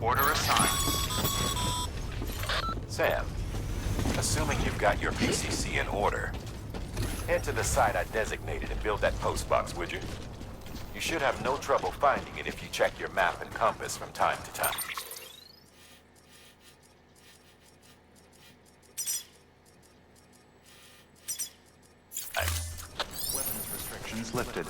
Order assigned. Sam, assuming you've got your PCC in order, head to the site I designated and build that post box, would you? You should have no trouble finding it if you check your map and compass from time to time. Weapons restrictions lifted.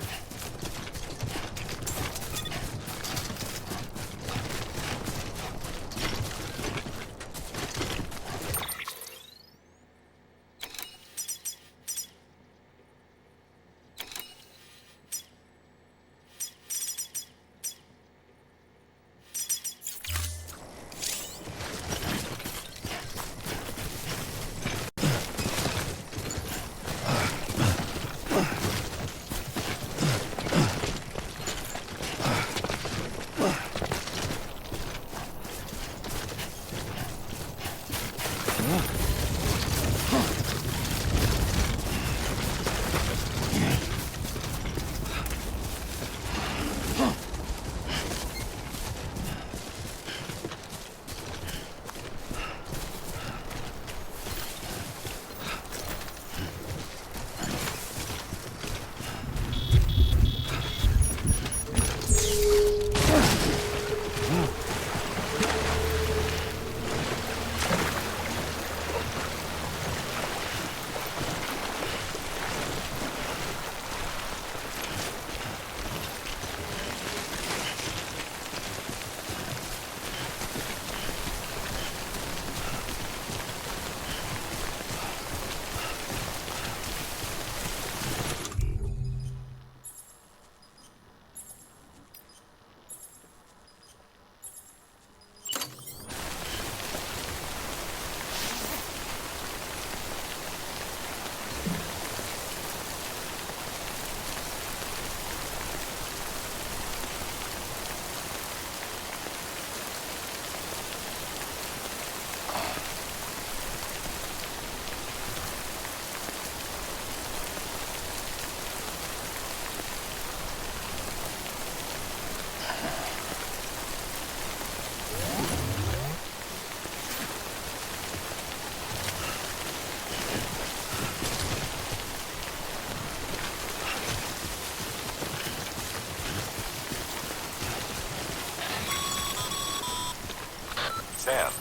Sam,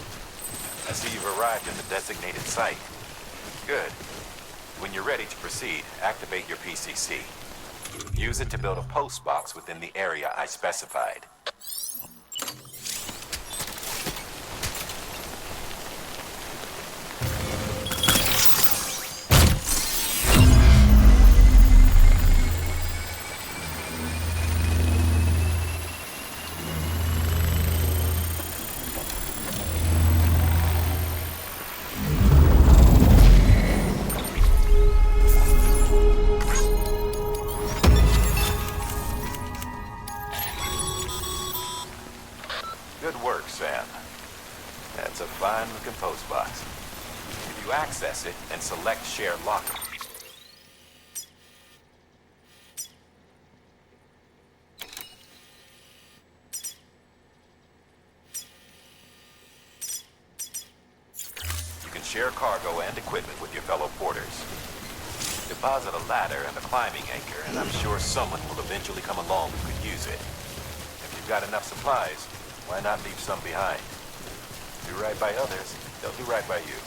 I see you've arrived in the designated site. Good. When you're ready to proceed, activate your PCC. Use it to build a post box within the area I specified. Good work, Sam. That's a fine-looking post box. If you access it and select Share Locker, you can share cargo and equipment with your fellow porters. Deposit a ladder and a climbing anchor, and I'm sure someone will eventually come along who could use it. If you've got enough supplies, why not leave some behind? Do right by others, they'll do right by you.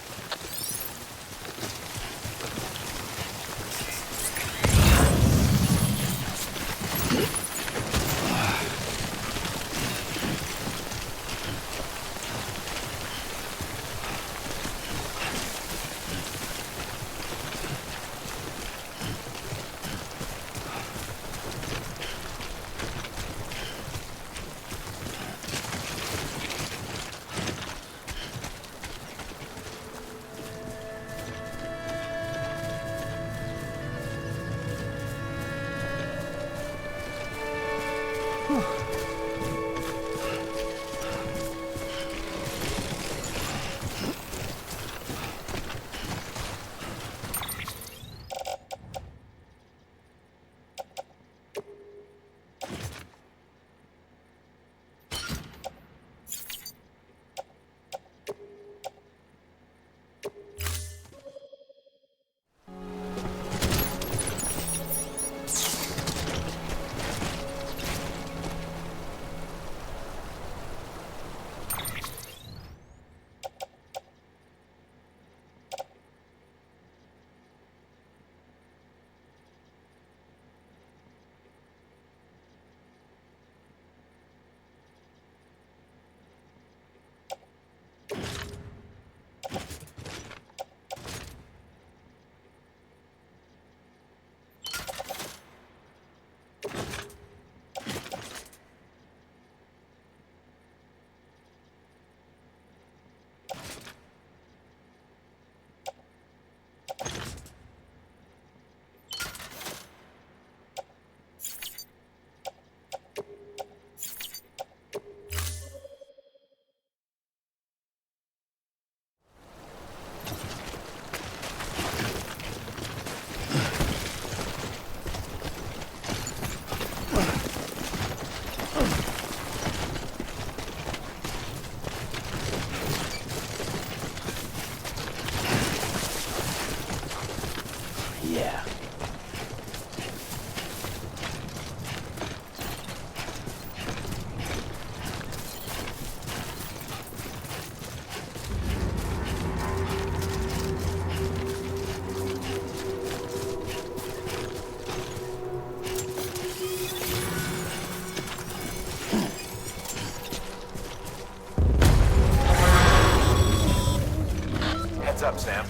Heads up, Sam.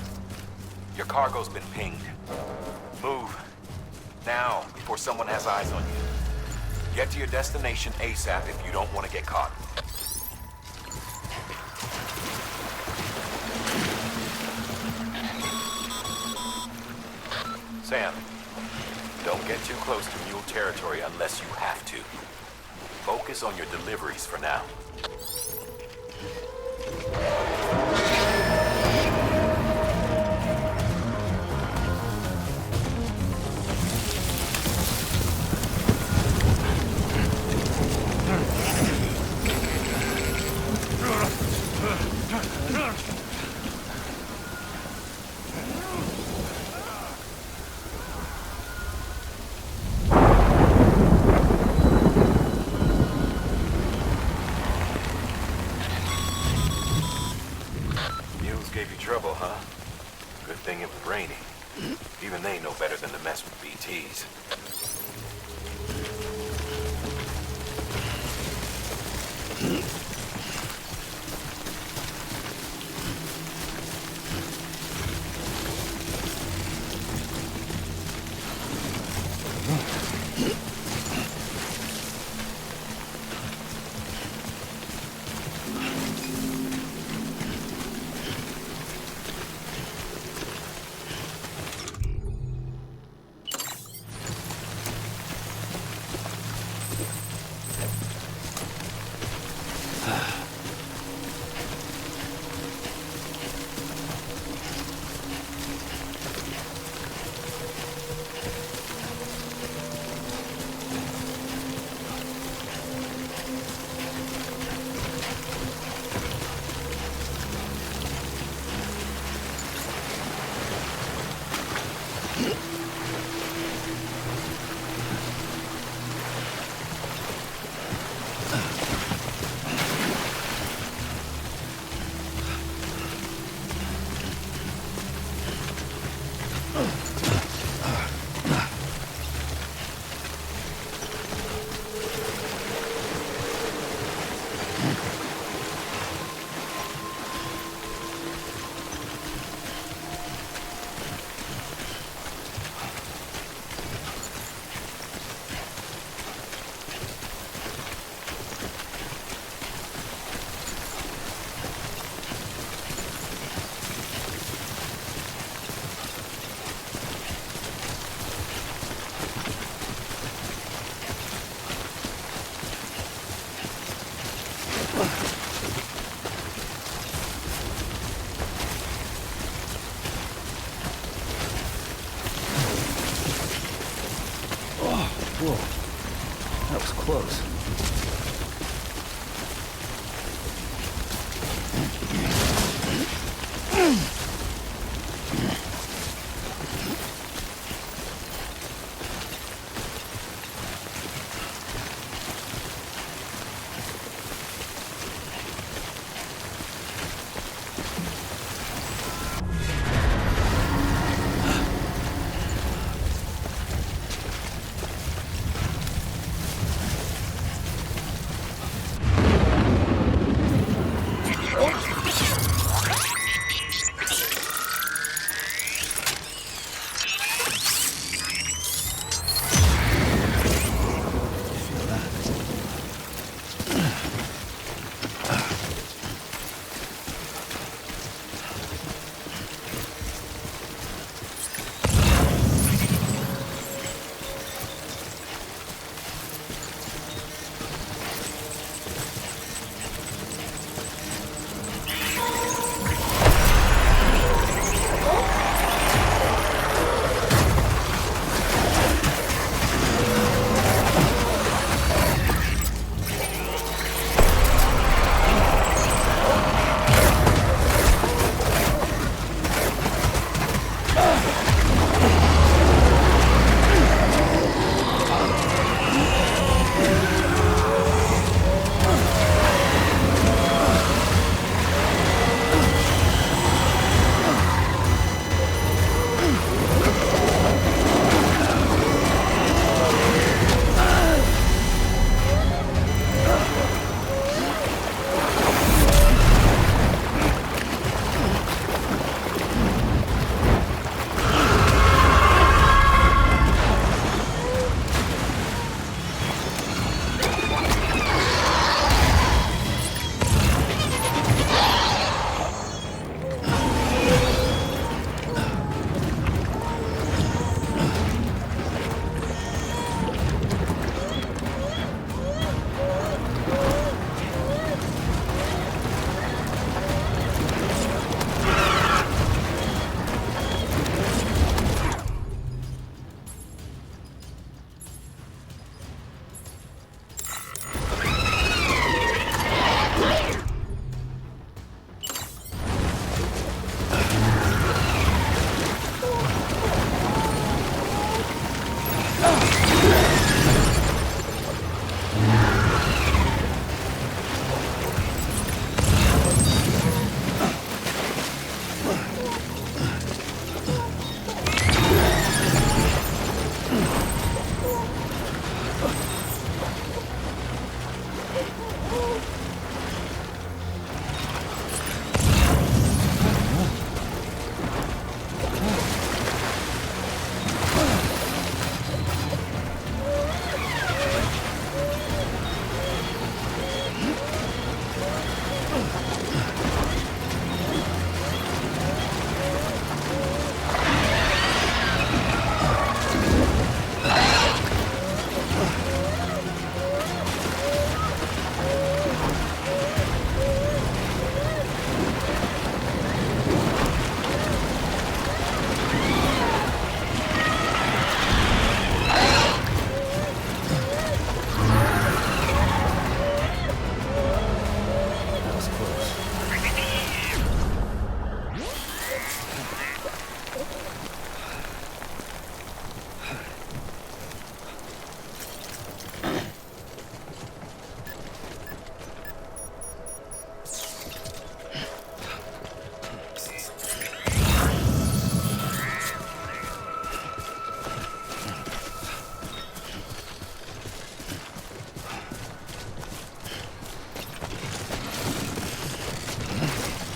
Your cargo's been pinged. Move. Now, before someone has eyes on you. Get to your destination ASAP if you don't want to get caught. Sam, don't get too close to mule territory unless you have to. Focus on your deliveries for now. Gave you trouble, huh? Good thing it was raining. Even they know better than to mess with BTs.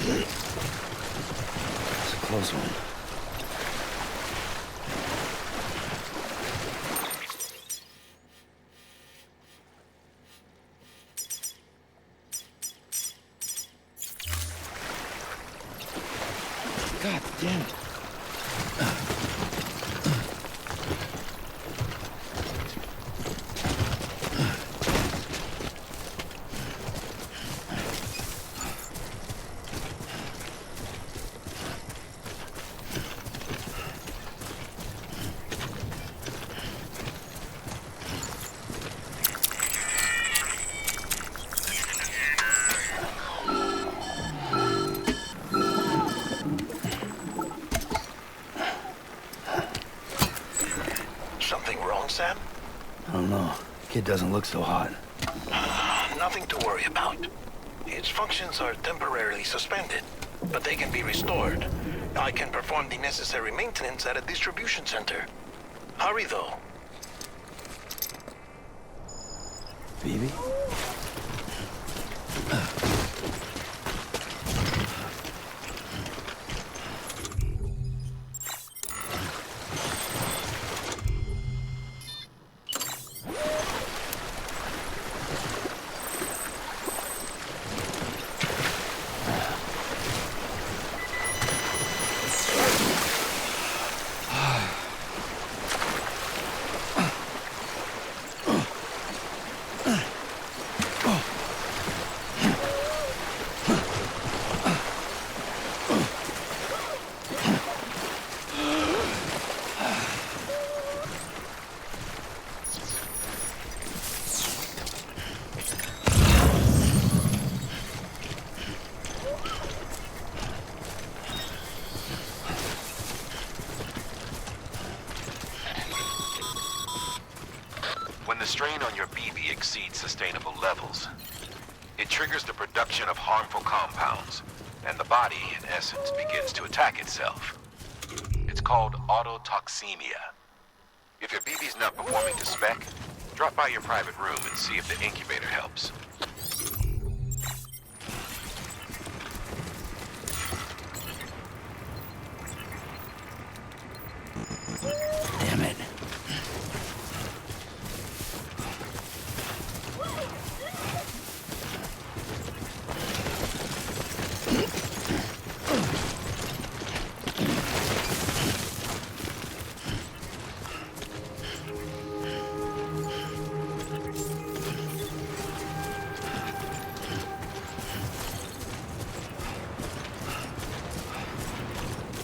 It's a close one. God damn it. Something wrong, Sam? I don't know. Kid doesn't look so hot. Nothing to worry about. Its functions are temporarily suspended, but they can be restored. I can perform the necessary maintenance at a distribution center. Hurry, though. Phoebe? When the strain on your BB exceeds sustainable levels, it triggers the production of harmful compounds, and the body, in essence, begins to attack itself. It's called autotoxemia. If your BB's not performing to spec, drop by your private room and see if the incubator helps. Damn it.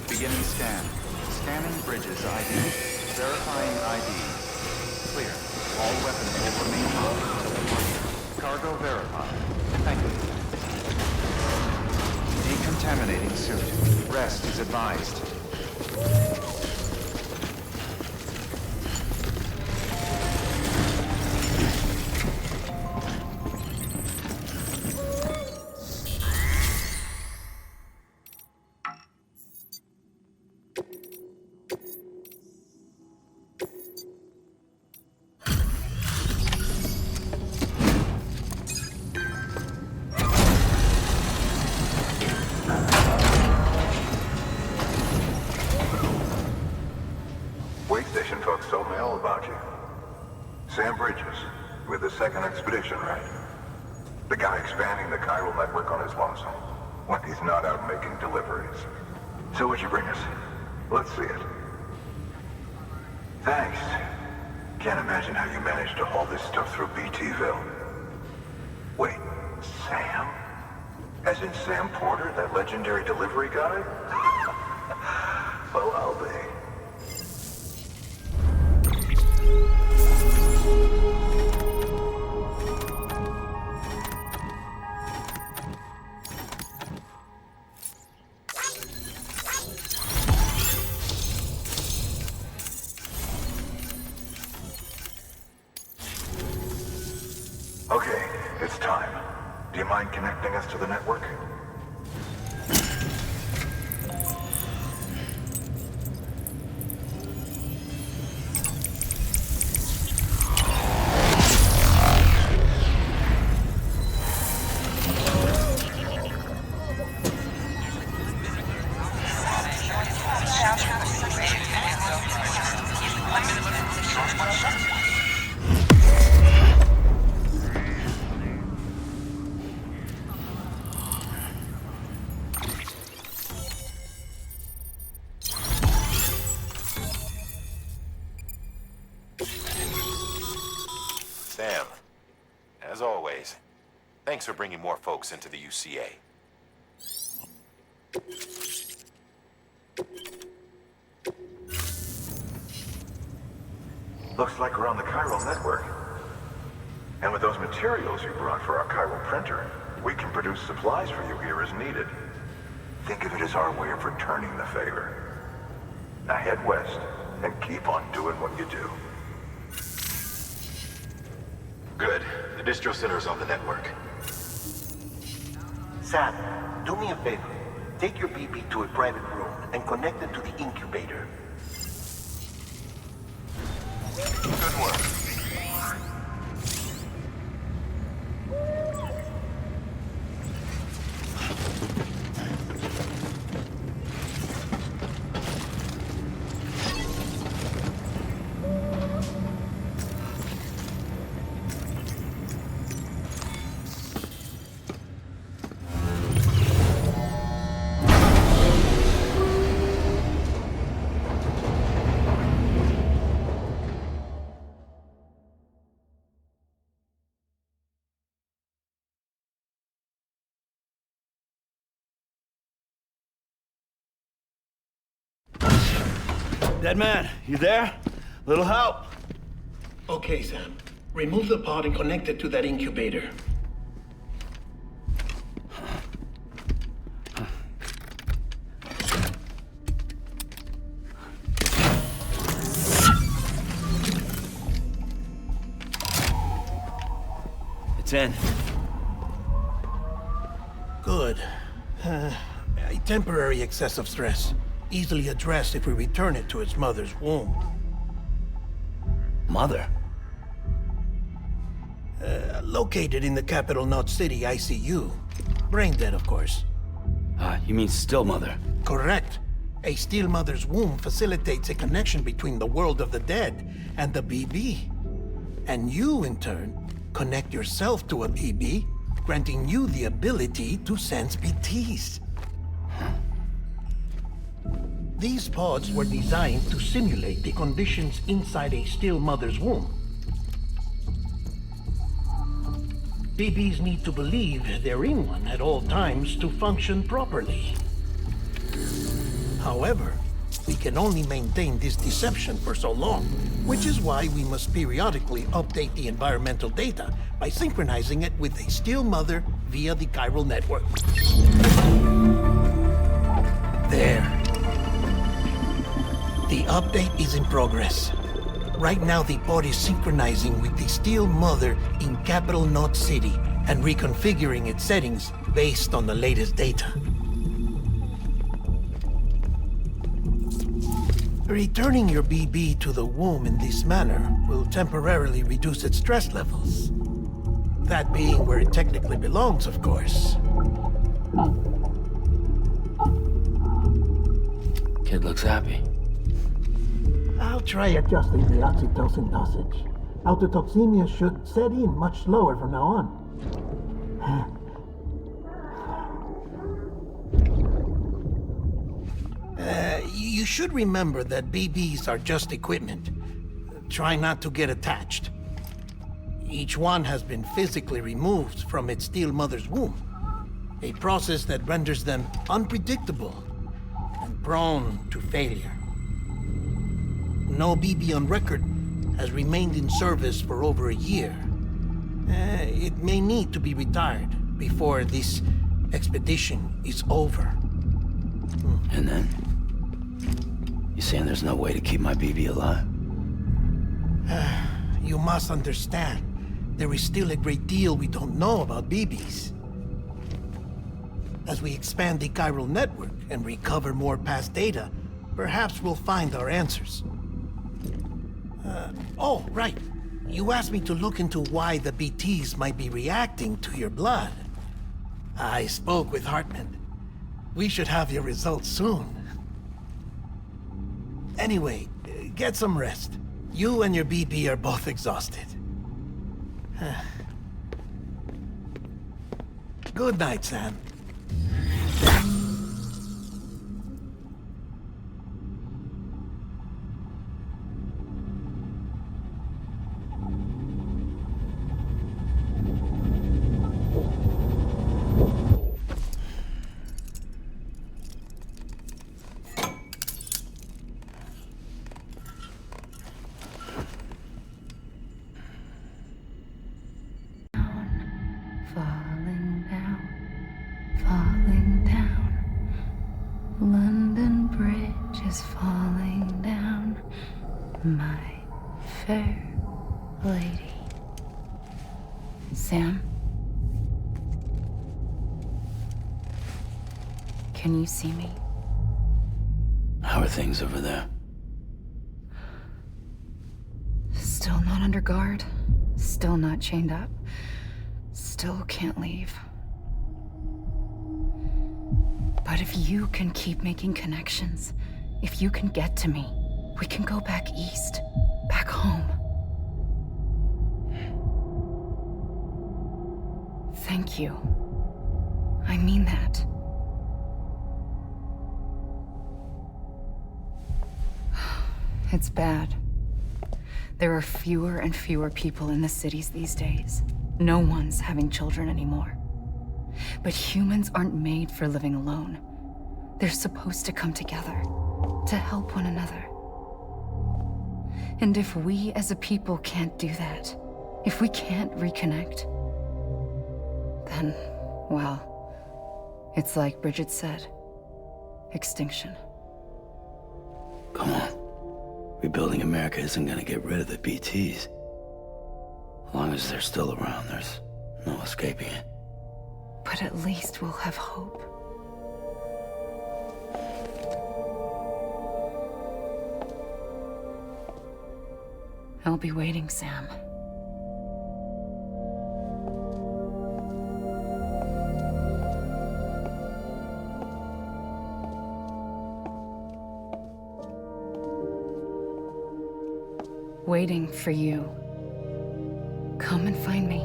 Beginning scan. Scanning bridges ID. Verifying ID. Clear. All weapons will remain on. Cargo verified. Thank you. Decontaminating suit. Rest is advised. Wait station folks told me all about you. Sam Bridges, with the second expedition, right? The guy expanding the chiral network on his lonesome, when he's not out making deliveries. So what'd you bring us? Let's see it. Thanks. Can't imagine how you managed to haul this stuff through BTville. Wait, Sam? As in Sam Porter, that legendary delivery guy? Well, I'll be. Okay, it's time. Do you mind connecting us to the network? Thanks for bringing more folks into the UCA. Looks like we're on the chiral network. And with those materials you brought for our chiral printer, we can produce supplies for you here as needed. Think of it as our way of returning the favor. Now head west and keep on doing what you do. Good. The distro center is on the network. Sam, do me a favor. Take your BB to a private room and connect it to the incubator. Good work. Dead man, you there? Little help? Okay, Sam. Remove the pod and connect it to that incubator. It's in. Good. A temporary excessive stress. Easily addressed if we return it to its mother's womb. Mother? Located in the capital Knot City ICU. Brain dead, of course. You mean still mother? Correct. A still mother's womb facilitates a connection between the world of the dead and the BB. And you, in turn, connect yourself to a BB, granting you the ability to sense BTs. These pods were designed to simulate the conditions inside a still mother's womb. BBs need to believe they're in one at all times to function properly. However, we can only maintain this deception for so long, which is why we must periodically update the environmental data by synchronizing it with a still mother via the chiral network. There. The update is in progress. Right now, the pod is synchronizing with the still mother in capital Knot City and reconfiguring its settings based on the latest data. Returning your BB to the womb in this manner will temporarily reduce its stress levels. That being where it technically belongs, of course. Kid looks happy. I'll try adjusting the oxytocin dosage. Autotoxemia should set in much slower from now on. You should remember that BBs are just equipment. Try not to get attached. Each one has been physically removed from its still mother's womb. A process that renders them unpredictable and prone to failure. No BB on record has remained in service for over a year. It may need to be retired before this expedition is over. And then? You saying there's no way to keep my BB alive? You must understand, there is still a great deal we don't know about BBs. As we expand the chiral network and recover more past data, perhaps we'll find our answers. Oh, right. You asked me to look into why the BTs might be reacting to your blood. I spoke with Hartman. We should have your results soon. Anyway, get some rest. You and your BB are both exhausted. Good night, Sam. My fair lady. Sam? Can you see me? How are things over there? Still not under guard. Still not chained up. Still can't leave. But if you can keep making connections, if you can get to me, we can go back east, back home. Thank you. I mean that. It's bad. There are fewer and fewer people in the cities these days. No one's having children anymore. But humans aren't made for living alone. They're supposed to come together, to help one another. And if we as a people can't do that, if we can't reconnect, then, well, it's like Bridget said, extinction. Come on. Rebuilding America isn't gonna get rid of the BTs. As long as they're still around, there's no escaping it. But at least we'll have hope. I'll be waiting, Sam. Waiting for you. Come and find me.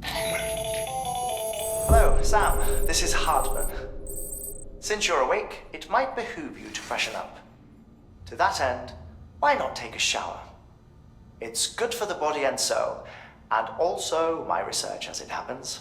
Hello, Sam. This is Hardman. Since you're awake, it might behoove you to freshen up. To that end, why not take a shower? It's good for the body and soul, and also my research as it happens.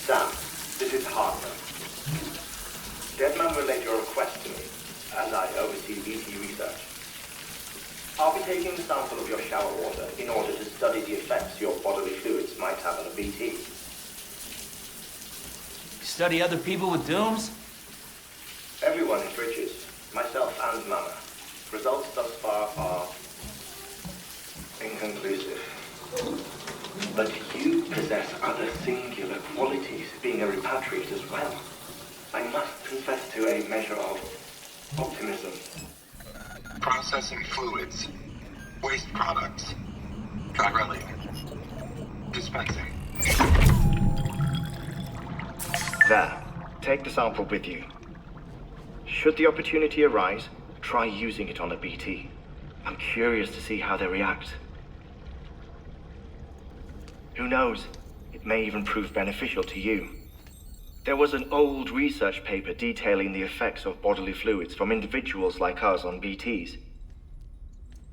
Sam, this is Hardman. Deadman relayed your request to me, as I oversee BT research. I'll be taking a sample of your shower water in order to study the effects your bodily fluids might have on a BT. Study other people with dooms? Everyone in Bridges, myself and Mama. Results thus far are inconclusive. But you possess other singular qualities, being a repatriate as well. I must confess to a measure of optimism. Processing fluids. Waste products. Dry dispensing. There. Take the sample with you. Should the opportunity arise, try using it on a BT. I'm curious to see how they react. Who knows? It may even prove beneficial to you. There was an old research paper detailing the effects of bodily fluids from individuals like us on BTs.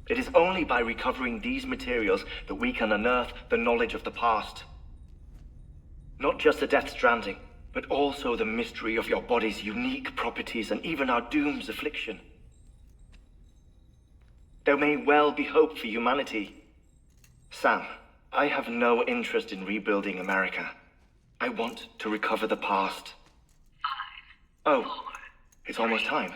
It is only by recovering these materials that we can unearth the knowledge of the past. Not just the Death Stranding, but also the mystery of your body's unique properties and even our doom's affliction. There may well be hope for humanity. Sam, I have no interest in rebuilding America. I want to recover the past. 5, 4, it's almost time. 2,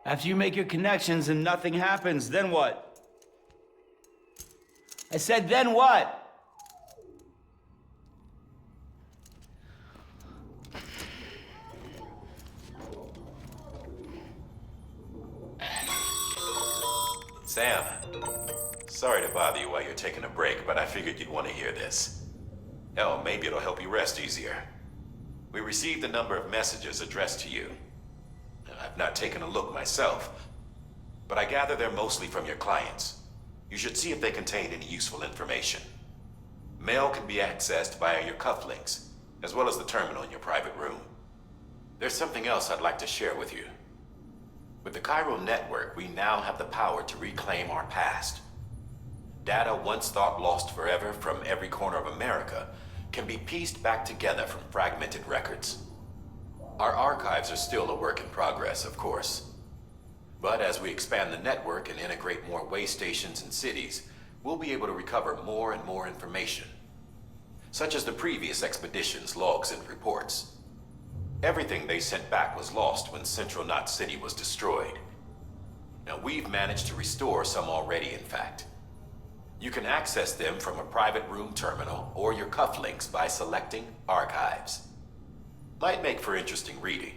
1. After you make your connections and nothing happens, then what? I said, then what? Sam, sorry to bother you while you're taking a break, but I figured you'd want to hear this. Hell, maybe it'll help you rest easier. We received a number of messages addressed to you. I've not taken a look myself, but I gather they're mostly from your clients. You should see if they contain any useful information. Mail can be accessed via your cufflinks, as well as the terminal in your private room. There's something else I'd like to share with you. With the chiral network, we now have the power to reclaim our past. Data once thought lost forever from every corner of America can be pieced back together from fragmented records. Our archives are still a work in progress, of course. But as we expand the network and integrate more way stations and cities, we'll be able to recover more and more information, such as the previous expedition's logs and reports. Everything they sent back was lost when Central Knot City was destroyed. Now we've managed to restore some already, in fact. You can access them from a private room terminal or your cufflinks by selecting Archives. Might make for interesting reading.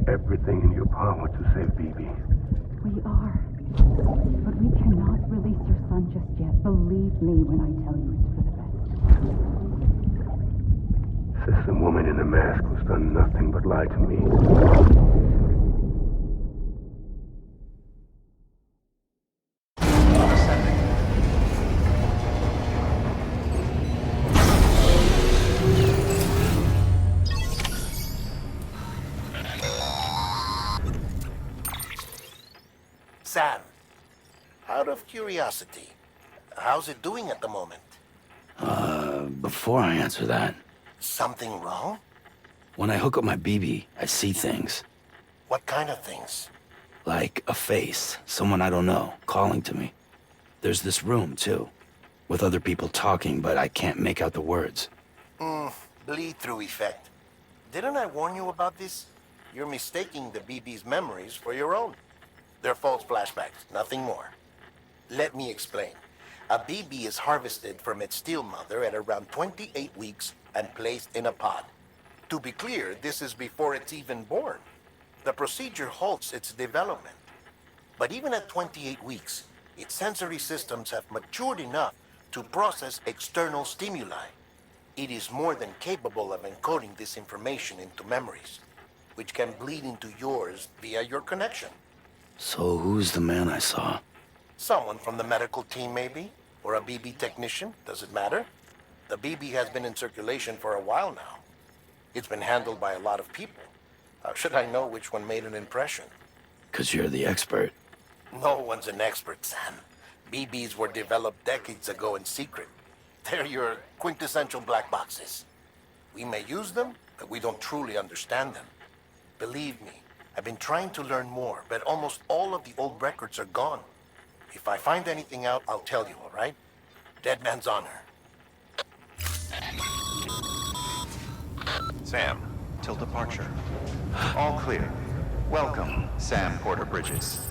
Everything in your power to save BB. We are. But we cannot release your son just yet. Believe me when I tell you it's for the best. Says the woman in the mask who's done nothing but lie to me. Sam, out of curiosity, how's it doing at the moment? Before I answer that, Something wrong? when I hook up my BB, I see things. What kind of things? Like a face, someone I don't know, calling to me. There's this room, too, with other people talking, but I can't make out the words. Bleed-through effect. Didn't I warn you about this? You're mistaking the BB's memories for your own. They're false flashbacks, nothing more. Let me explain. A BB is harvested from its steel mother at around 28 weeks and placed in a pod. To be clear, this is before it's even born. The procedure halts its development. But even at 28 weeks, its sensory systems have matured enough to process external stimuli. It is more than capable of encoding this information into memories, which can bleed into yours via your connection. So who's the man I saw? Someone from the medical team, maybe? Or a BB technician? Does it matter? The BB has been in circulation for a while now. It's been handled by a lot of people. How should I know which one made an impression? 'Cause you're the expert. No one's an expert, Sam. BBs were developed decades ago in secret. They're your quintessential black boxes. We may use them, but we don't truly understand them. Believe me, I've been trying to learn more, but almost all of the old records are gone. If I find anything out, I'll tell you, all right? Dead man's honor. Sam, till departure. All clear. Welcome, Sam Porter Bridges.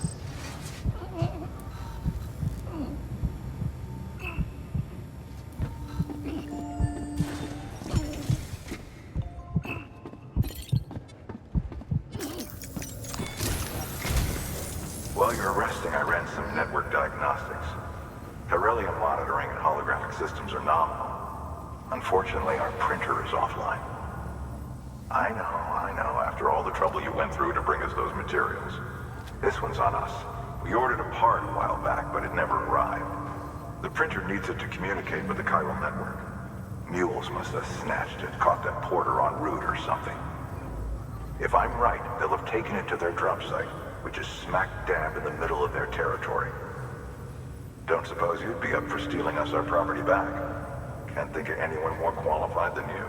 While you're resting, I ran some network diagnostics. Beryllium monitoring and holographic systems are nominal. Unfortunately, our printer is offline. I know, after all the trouble you went through to bring us those materials. This one's on us. We ordered a part a while back, but it never arrived. The printer needs it to communicate with the chiral network. Mules must have snatched it, caught that porter en route or something. If I'm right, they'll have taken it to their drop site, which is smack dab in the middle of their territory. Don't suppose you'd be up for stealing us our property back? Can't think of anyone more qualified than you.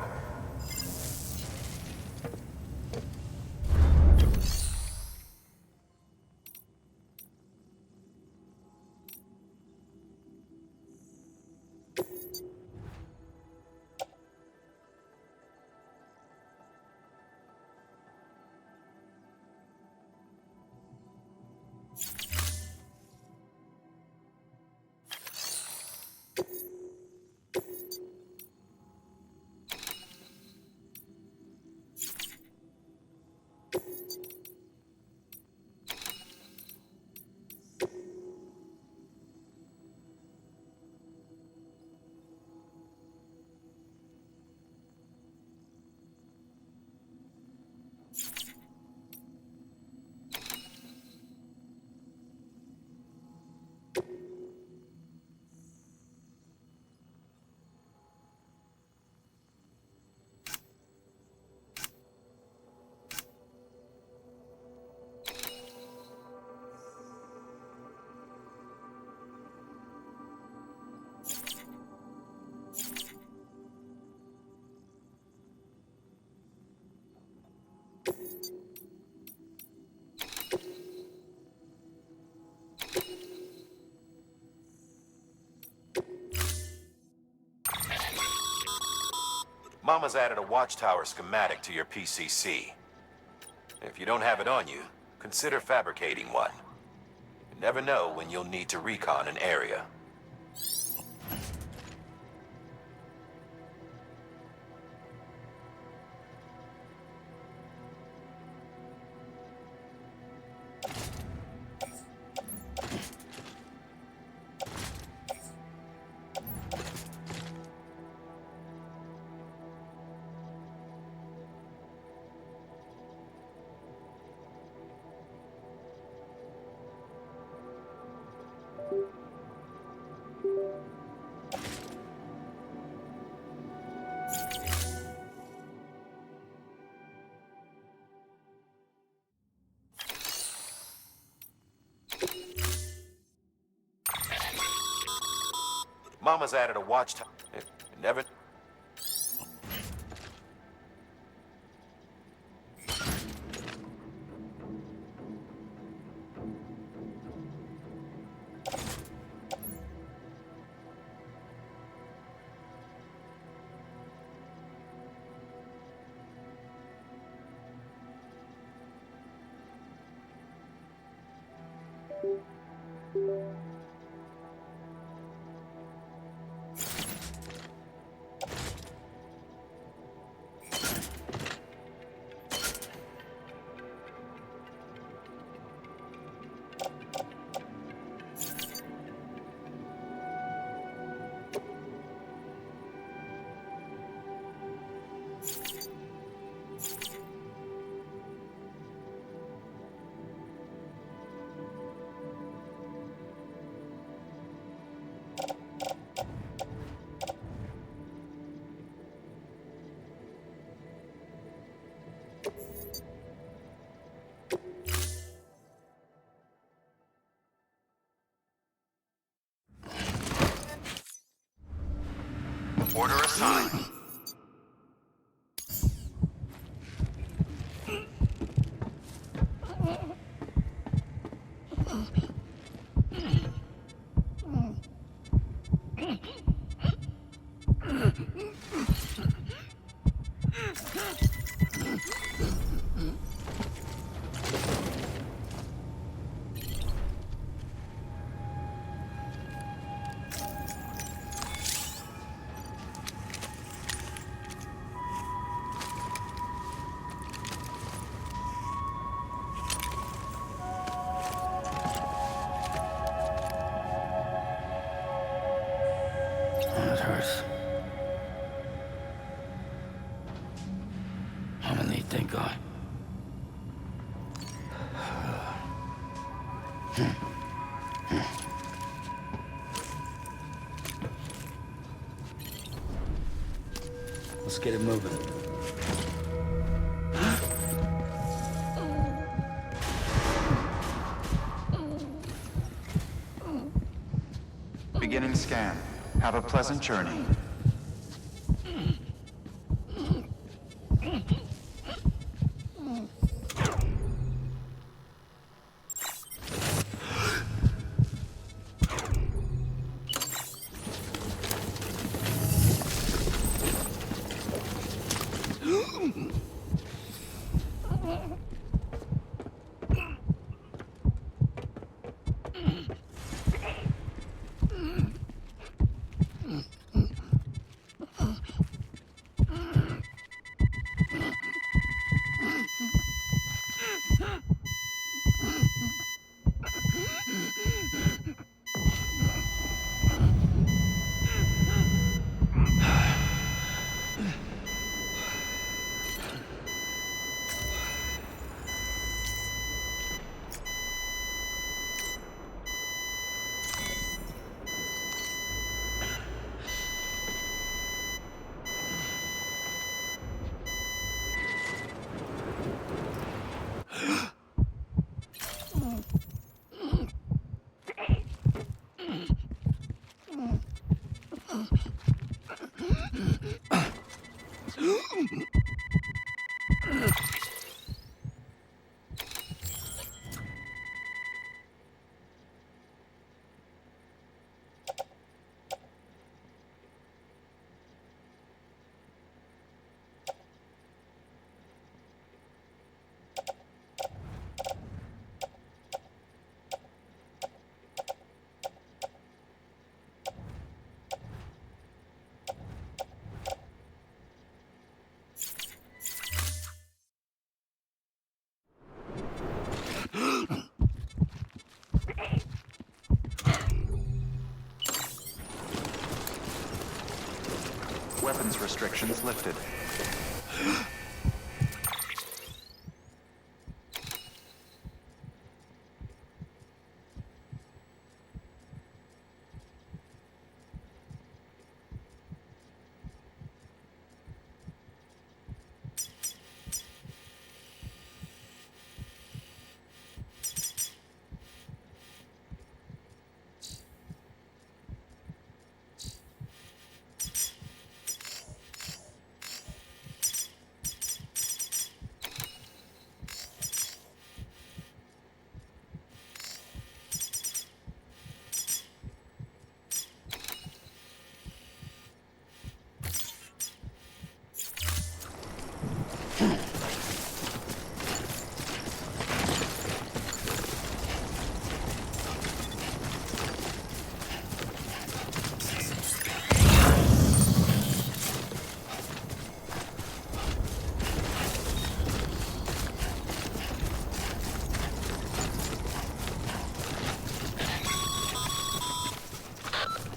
Mama's added a watchtower schematic to your PCC. If you don't have it on you, consider fabricating one. You never know when you'll need to recon an area. Mama's added a watchtower. Never... Order assigned. Thank God. Let's get it moving. Beginning scan. Have a pleasant journey. Weapons restrictions lifted.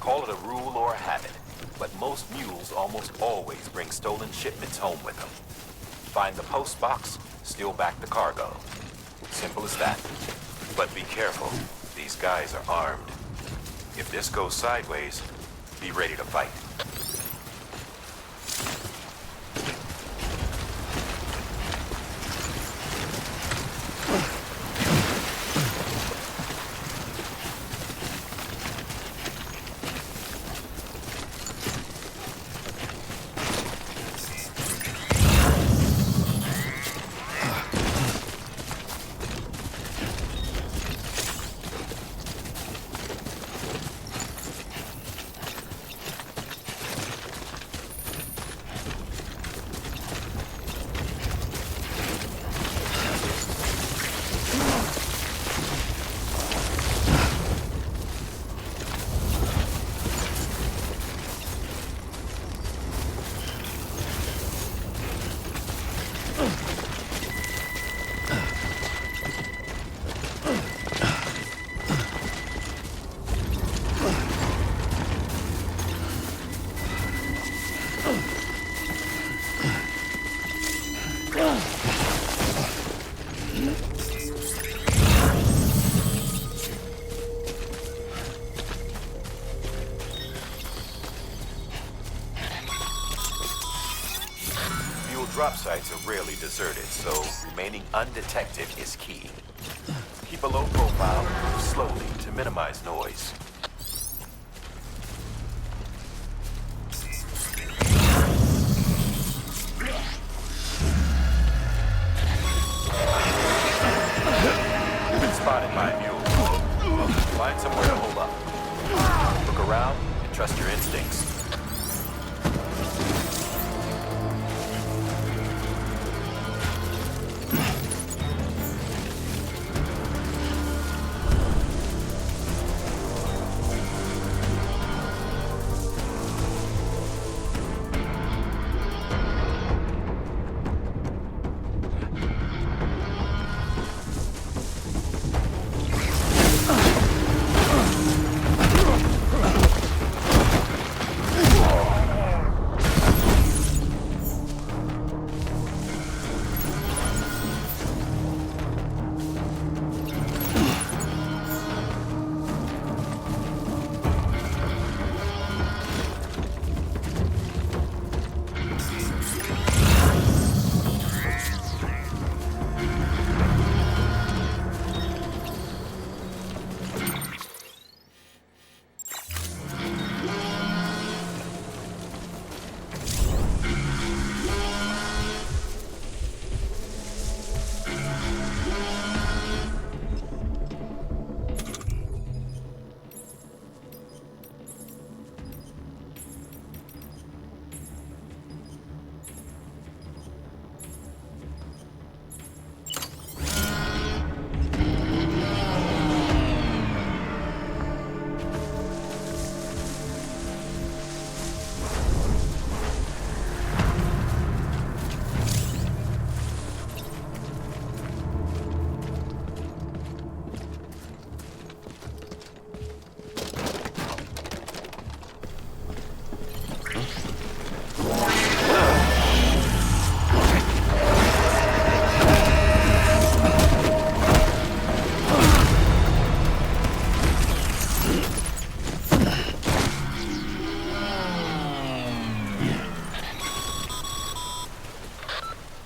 Call it a rule or a habit, but most mules almost always bring stolen shipments home with them. Find the post box, steal back the cargo. Simple as that. But be careful, these guys are armed. If this goes sideways, be ready to fight. drop sites are rarely deserted, so remaining undetected is key. Keep a low profile, move slowly to minimize noise. You've been spotted by a mule. Find somewhere to hold up. Look around and trust your instincts.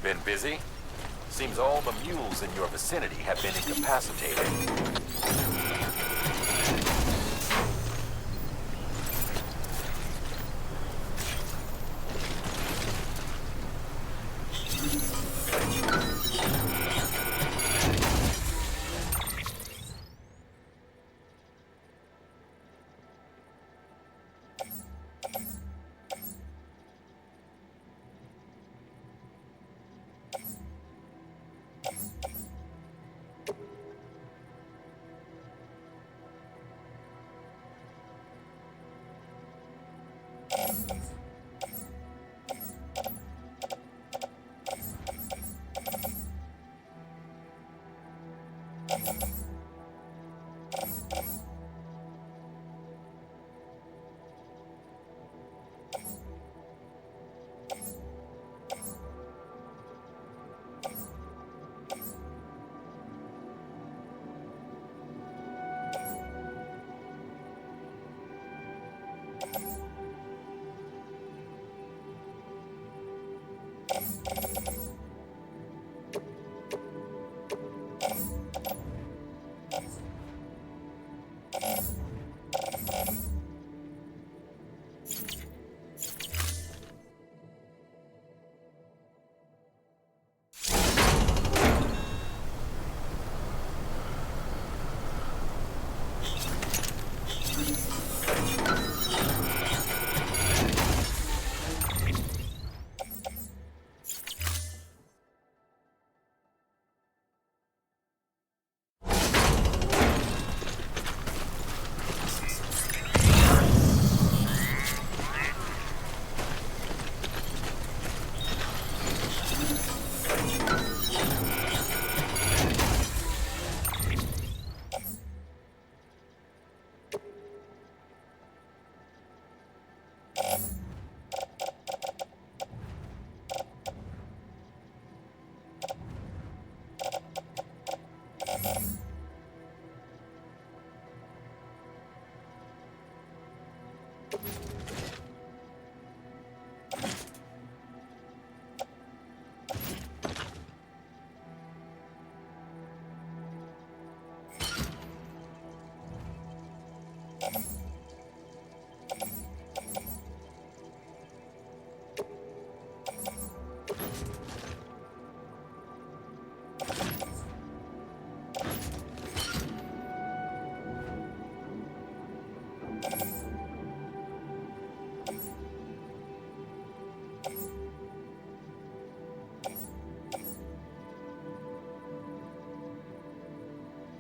Been busy? Seems all the mules in your vicinity have been incapacitated.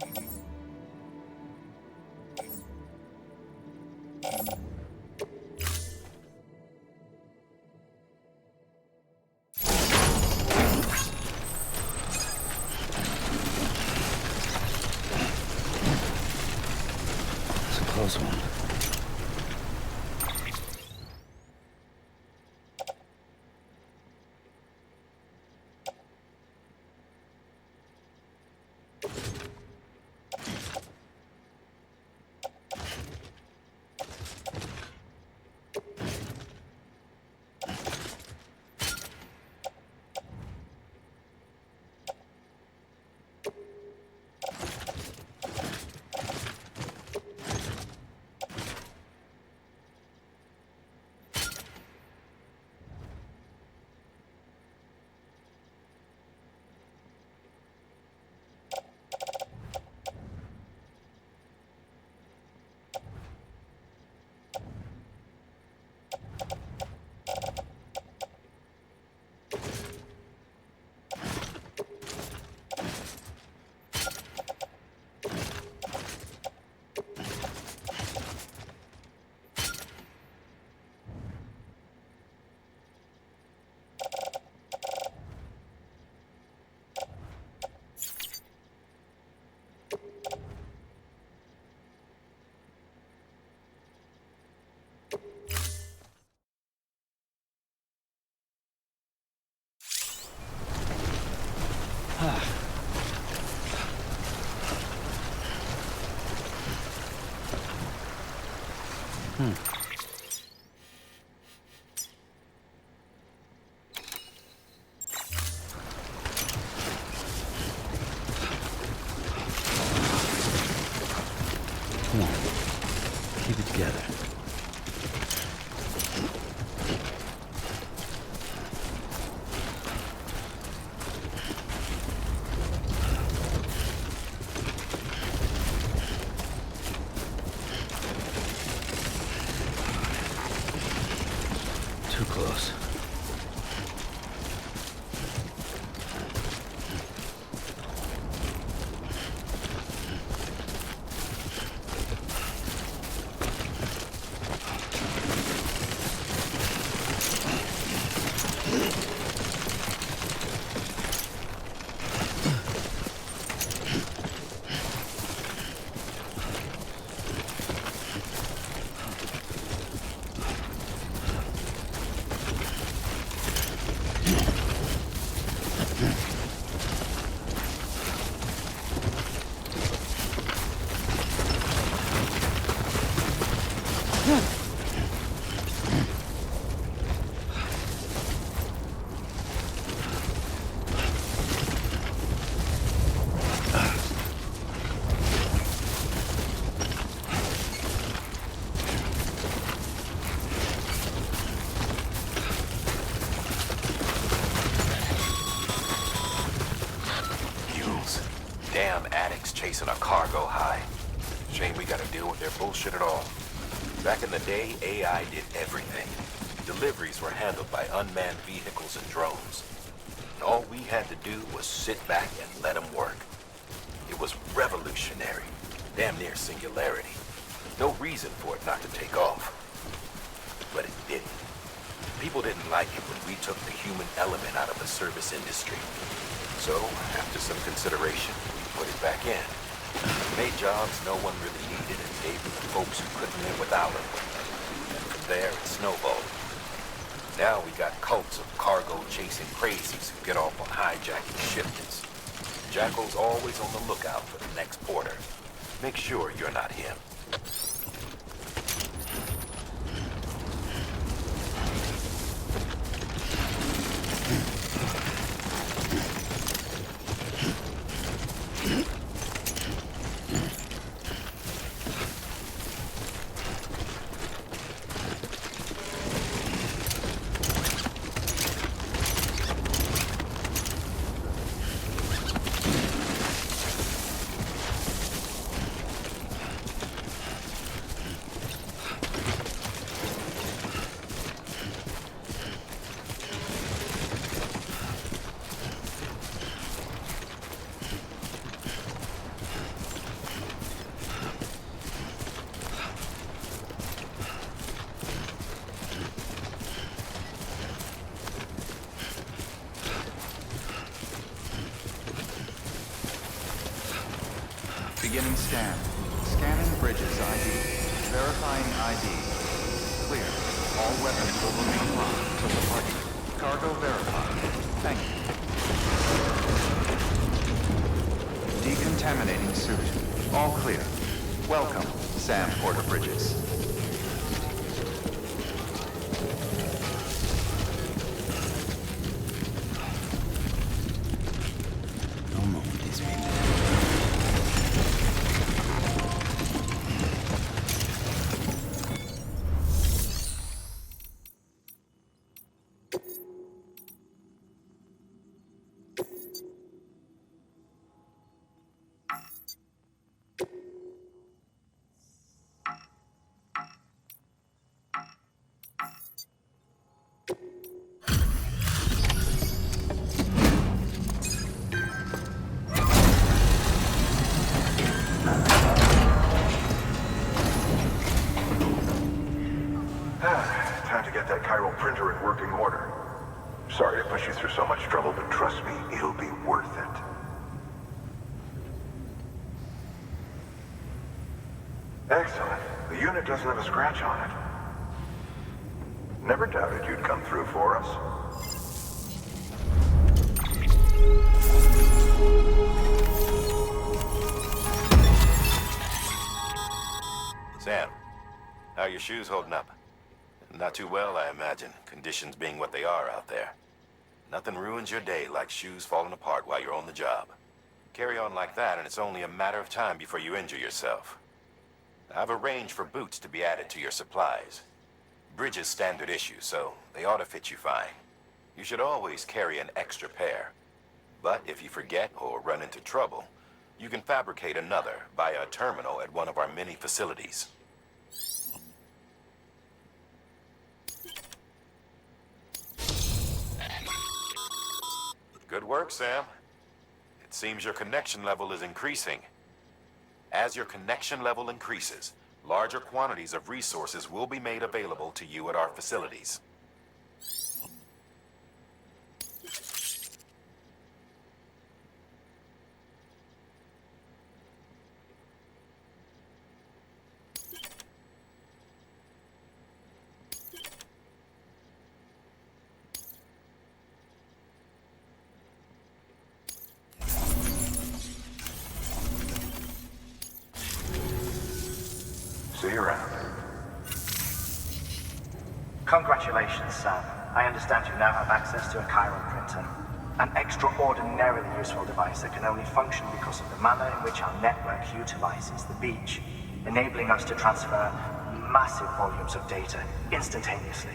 It's a close one. Come on. Keep it together. Too close. Damn addicts chasing a cargo high. Shame we gotta deal with their bullshit at all. Back in the day, AI did everything. Deliveries were handled by unmanned vehicles and drones. And all we had to do was sit back and let them work. It was revolutionary, damn near singularity. No reason for it not to take off. But it didn't. People didn't like it when we took the human element out of the service industry. So, after some consideration, we put it back in. Made jobs no one really needed and gave them to folks who couldn't live without them. And from there, it snowballed. Now we got cults of cargo-chasing crazies who get off on hijacking shipments. Jackal's always on the lookout for the next porter. Make sure you're not him. Beginning scan. Scanning bridges ID. Verifying ID. Clear. All weapons will remain locked until departure. Cargo verified. Thank you. Decontaminating suit. All clear. Welcome, Sam Porter Bridges. No moment these people. Time to get that chiral printer in working order. Sorry to push you through so much trouble, but trust me, it'll be worth it. Excellent. The unit doesn't have a scratch on it. Never doubted you'd come through for us. Sam, how are your shoes holding up? Not too well, I imagine, conditions being what they are out there. Nothing ruins your day like shoes falling apart while you're on the job. Carry on like that, and it's only a matter of time before you injure yourself. I've arranged for boots to be added to your supplies. Bridges standard issue, so they ought to fit you fine. You should always carry an extra pair. But if you forget or run into trouble, you can fabricate another via a terminal at one of our many facilities. Good work, Sam. It seems your connection level is increasing. As your connection level increases, larger quantities of resources will be made available to you at our facilities. See you around. Congratulations, Sam. I understand you now have access to a chiral printer. An extraordinarily useful device that can only function because of the manner in which our network utilizes the beach, enabling us to transfer massive volumes of data instantaneously.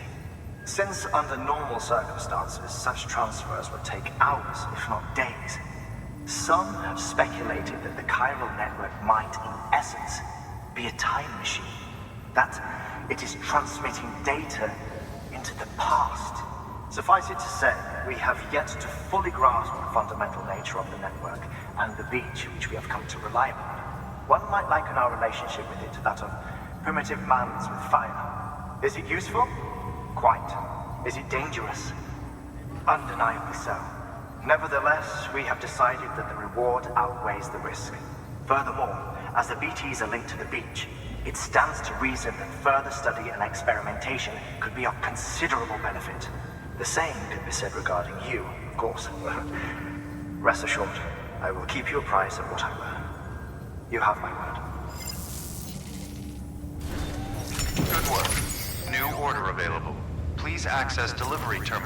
Since under normal circumstances, such transfers would take hours, if not days, some have speculated that the chiral network might, in essence, be a time machine. That it is transmitting data into the past. Suffice it to say, we have yet to fully grasp the fundamental nature of the network and the beach which we have come to rely upon. One might liken our relationship with it to that of primitive mans with fire. Is it useful? Quite. Is it dangerous? Undeniably so. Nevertheless, we have decided that the reward outweighs the risk. Furthermore, as the BTs are linked to the beach, it stands to reason that further study and experimentation could be of considerable benefit. The same could be said regarding you, of course. Rest assured, I will keep you apprised of what I learn. You have my word. Good work. New order available. Please access delivery terminal.